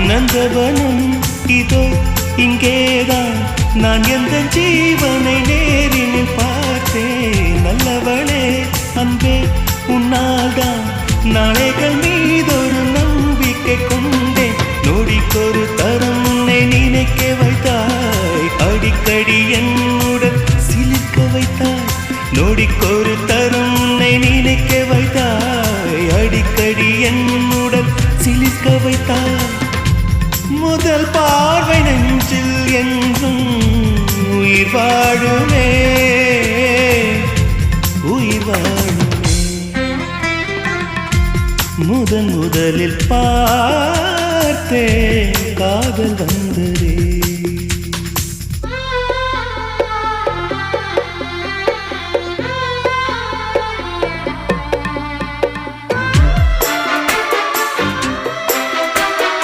நந்தவனம் இதோ இங்கேதான் நான் எந்த ஜீவனை நேரில் பார்த்தேன் நல்லவளே அன்பே உன்னால்தான் நாளைகள் மீதொரு நம்பிக்கை கொண்டேன் நொடிக்கொரு தரம் உன்னை நினைக்க வைத்தாய் அடிக்கடி என்னுடன் சிலிர்க்க வைத்தாய் நொடிக்கொரு தரம் உன்னை நினைக்க வைத்தாய் அடிக்கடி என்னுடன் சிலிர்க்க வைத்தாய் முதல் பார்வை நெஞ்சில் என்றும் உயிர் வாழுமே உயிர் வாழுமே முதலில் பார்த்தே காதல் வந்ததே